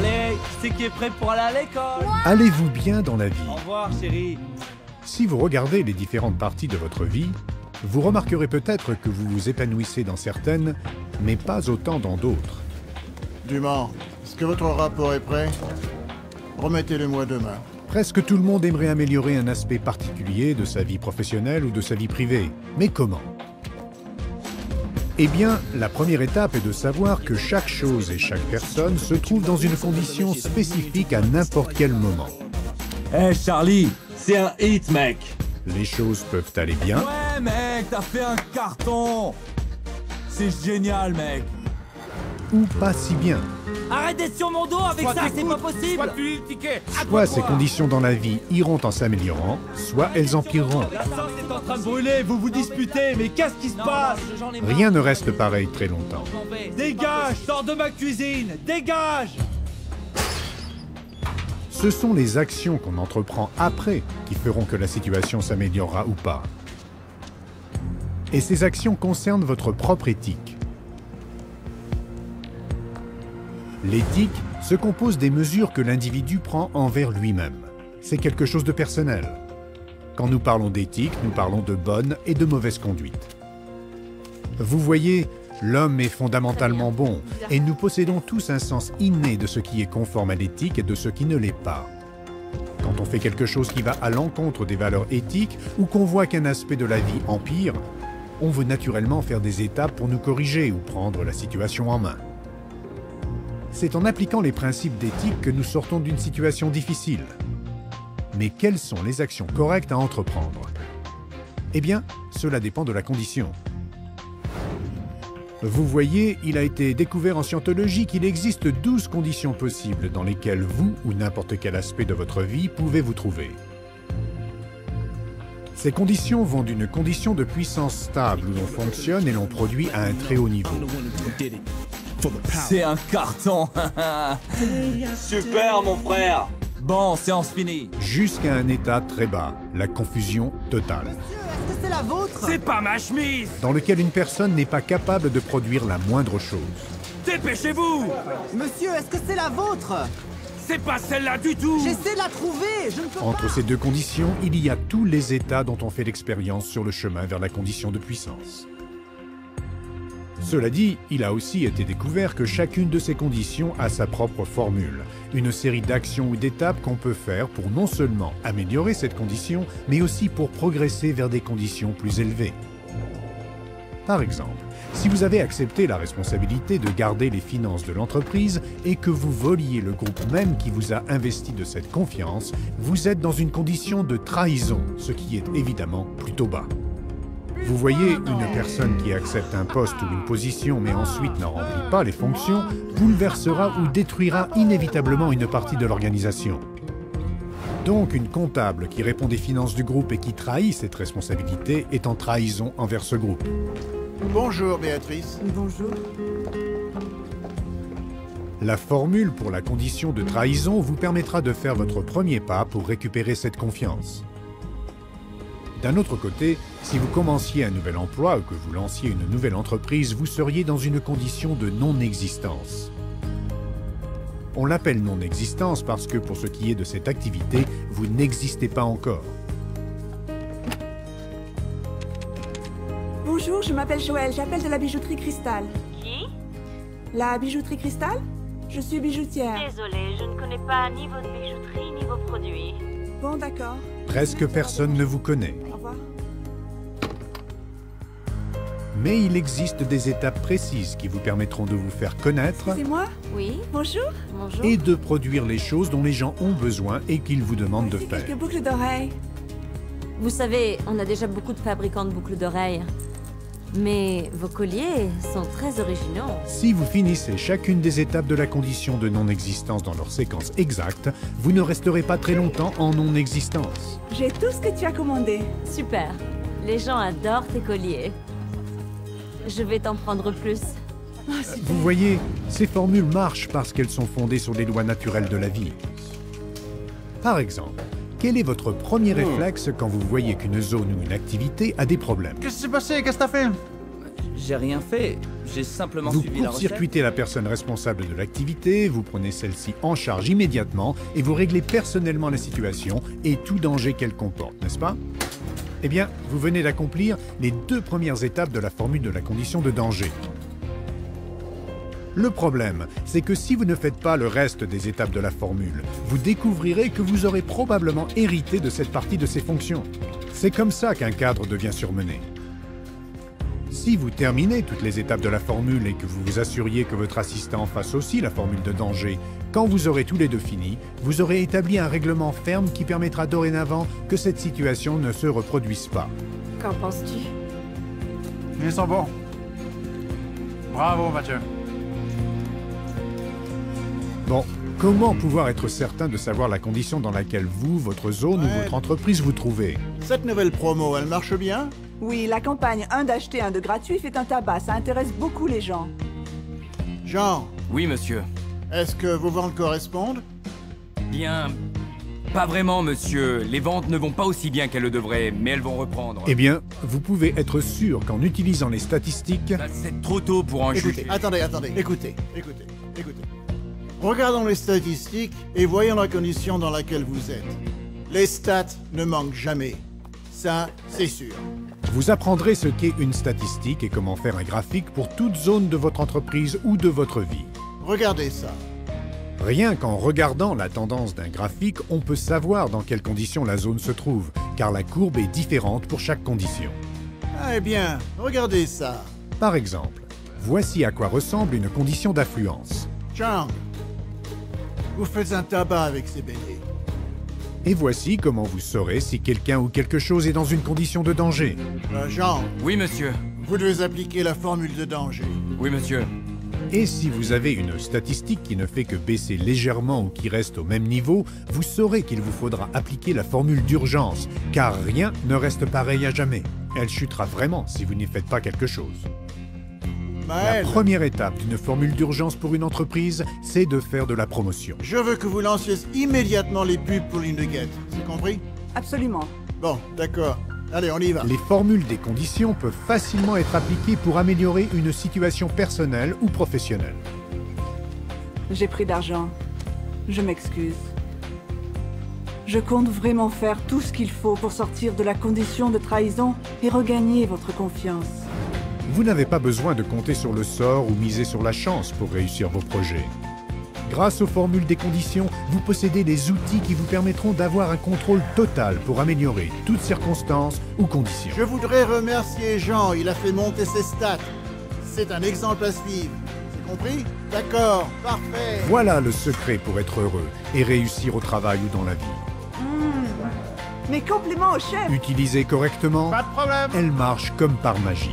Allez, qui c'est qui est prêt pour aller à l'école? Allez-vous bien dans la vie? Au revoir, chérie. Si vous regardez les différentes parties de votre vie, vous remarquerez peut-être que vous vous épanouissez dans certaines, mais pas autant dans d'autres. Dumont, est-ce que votre rapport est prêt? Remettez-le-moi demain. Presque tout le monde aimerait améliorer un aspect particulier de sa vie professionnelle ou de sa vie privée. Mais comment? Eh bien, la première étape est de savoir que chaque chose et chaque personne se trouve dans une condition spécifique à n'importe quel moment. Hey Charlie, c'est un hit, mec. Les choses peuvent aller bien, Ouais, mec, t'as fait un carton. C'est génial, mec. ou pas si bien. Arrête d'être sur mon dos avec ça, c'est pas possible. Soit ces conditions dans la vie iront en s'améliorant, soit elles empireront. La sauce est en train de brûler, vous vous disputez, mais qu'est-ce qui se passe? Rien ne reste pareil très longtemps. Dégage, sors de ma cuisine, dégage. Ce sont les actions qu'on entreprend après qui feront que la situation s'améliorera ou pas. Et ces actions concernent votre propre éthique. L'éthique se compose des mesures que l'individu prend envers lui-même. C'est quelque chose de personnel. Quand nous parlons d'éthique, nous parlons de bonne et de mauvaise conduite. Vous voyez, l'homme est fondamentalement bon, et nous possédons tous un sens inné de ce qui est conforme à l'éthique et de ce qui ne l'est pas. Quand on fait quelque chose qui va à l'encontre des valeurs éthiques ou qu'on voit qu'un aspect de la vie empire, on veut naturellement faire des étapes pour nous corriger ou prendre la situation en main. C'est en appliquant les principes d'éthique que nous sortons d'une situation difficile. Mais quelles sont les actions correctes à entreprendre? Eh bien, cela dépend de la condition. Vous voyez, il a été découvert en scientologie qu'il existe 12 conditions possibles dans lesquelles vous ou n'importe quel aspect de votre vie pouvez vous trouver. Ces conditions vont d'une condition de puissance stable où l'on fonctionne et l'on produit à un très haut niveau. C'est un carton. Super, mon frère. Bon, séance finie. Jusqu'à un état très bas, la confusion totale, Est-ce que c'est la vôtre? C'est pas ma chemise. dans lequel une personne n'est pas capable de produire la moindre chose. Dépêchez-vous. Monsieur, est-ce que c'est la vôtre? C'est pas celle-là du tout. J'essaie de la trouver, je ne peux Entre pas. ces deux conditions, il y a tous les états dont on fait l'expérience sur le chemin vers la condition de puissance. Cela dit, il a aussi été découvert que chacune de ces conditions a sa propre formule, une série d'actions ou d'étapes qu'on peut faire pour non seulement améliorer cette condition, mais aussi pour progresser vers des conditions plus élevées. Par exemple, si vous avez accepté la responsabilité de garder les finances de l'entreprise et que vous voliez le groupe même qui vous a investi de cette confiance, vous êtes dans une condition de trahison, ce qui est évidemment plutôt bas. Vous voyez, une personne qui accepte un poste ou une position mais ensuite n'en remplit pas les fonctions, bouleversera ou détruira inévitablement une partie de l'organisation. Donc, une comptable qui répond des finances du groupe et qui trahit cette responsabilité est en trahison envers ce groupe. Bonjour, Béatrice. Bonjour. La formule pour la condition de trahison vous permettra de faire votre premier pas pour récupérer cette confiance. D'un autre côté, si vous commenciez un nouvel emploi ou que vous lanciez une nouvelle entreprise, vous seriez dans une condition de non-existence. On l'appelle non-existence parce que pour ce qui est de cette activité, vous n'existez pas encore. Bonjour, je m'appelle Joël, j'appelle de la bijouterie Cristal. Qui? La bijouterie Cristal? Je suis bijoutière. Désolée, je ne connais pas ni votre bijouterie ni vos produits. Bon, d'accord. Presque personne ne vous connaît. Au revoir. Mais il existe des étapes précises qui vous permettront de vous faire connaître C'est moi? Oui, Bonjour. bonjour. et de produire les choses dont les gens ont besoin et qu'ils vous demandent de Voici faire. quelques boucles d'oreilles. Vous savez, on a déjà beaucoup de fabricants de boucles d'oreilles. Mais vos colliers sont très originaux. Si vous finissez chacune des étapes de la condition de non-existence dans leur séquence exacte, vous ne resterez pas très longtemps en non-existence. J'ai tout ce que tu as commandé. Super. Les gens adorent tes colliers. Je vais t'en prendre plus. Vous voyez, ces formules marchent parce qu'elles sont fondées sur les lois naturelles de la vie. Par exemple, quel est votre premier réflexe quand vous voyez qu'une zone ou une activité a des problèmes? Qu'est-ce qui s'est passé? Qu'est-ce que t'as fait? J'ai rien fait. J'ai simplement Vous suivi la recette. court-circuitez la personne responsable de l'activité, vous prenez celle-ci en charge immédiatement et vous réglez personnellement la situation et tout danger qu'elle comporte, n'est-ce pas? Eh bien, vous venez d'accomplir les 2 premières étapes de la formule de la condition de danger. Le problème, c'est que si vous ne faites pas le reste des étapes de la formule, vous découvrirez que vous aurez probablement hérité de cette partie de ses fonctions. C'est comme ça qu'un cadre devient surmené. Si vous terminez toutes les étapes de la formule et que vous vous assuriez que votre assistant fasse aussi la formule de danger, quand vous aurez tous les deux fini, vous aurez établi un règlement ferme qui permettra dorénavant que cette situation ne se reproduise pas. Qu'en penses-tu? Ils sont bons. Bravo, Mathieu. Bon, comment pouvoir être certain de savoir la condition dans laquelle vous, votre zone ou votre entreprise vous trouvez? Cette nouvelle promo, elle marche bien? Oui, la campagne 1 d'acheter 1 de gratuit fait un tabac. Ça intéresse beaucoup les gens. Jean, Oui, monsieur. est-ce que vos ventes correspondent? Bien... Pas vraiment, monsieur. Les ventes ne vont pas aussi bien qu'elles le devraient, mais elles vont reprendre. Eh bien, vous pouvez être sûr qu'en utilisant les statistiques, Bah, c'est trop tôt pour en Écoutez, juger. attendez. Écoutez. Regardons les statistiques et voyons la condition dans laquelle vous êtes. Les stats ne manquent jamais. Ça, c'est sûr. vous apprendrez ce qu'est une statistique et comment faire un graphique pour toute zone de votre entreprise ou de votre vie. Regardez ça. Rien qu'en regardant la tendance d'un graphique, on peut savoir dans quelles conditions la zone se trouve, car la courbe est différente pour chaque condition. Eh bien, regardez ça. Par exemple, voici à quoi ressemble une condition d'affluence. Chang, vous faites un tabac avec ces beignets. Et voici comment vous saurez si quelqu'un ou quelque chose est dans une condition de danger. Jean, Oui, monsieur. vous devez appliquer la formule de danger. Oui, monsieur. Et si vous avez une statistique qui ne fait que baisser légèrement ou qui reste au même niveau, vous saurez qu'il vous faudra appliquer la formule d'urgence, car rien ne reste pareil à jamais. Elle chutera vraiment si vous n'y faites pas quelque chose. La Maël, première étape d'une formule d'urgence pour une entreprise, c'est de faire de la promotion. je veux que vous lanciez immédiatement les pubs pour l'Inugget. C'est compris? Absolument. Bon, d'accord. Allez, on y va. Les formules des conditions peuvent facilement être appliquées pour améliorer une situation personnelle ou professionnelle. J'ai pris d'argent. Je m'excuse. Je compte vraiment faire tout ce qu'il faut pour sortir de la condition de trahison et regagner votre confiance. Vous n'avez pas besoin de compter sur le sort ou miser sur la chance pour réussir vos projets. Grâce aux formules des conditions, vous possédez des outils qui vous permettront d'avoir un contrôle total pour améliorer toutes circonstances ou conditions. Je voudrais remercier Jean, il a fait monter ses stats. C'est un exemple à suivre. C'est compris? D'accord, parfait. Voilà le secret pour être heureux et réussir au travail ou dans la vie. Mes compliments au chef! Utilisée correctement, Pas de problème. elle marche comme par magie.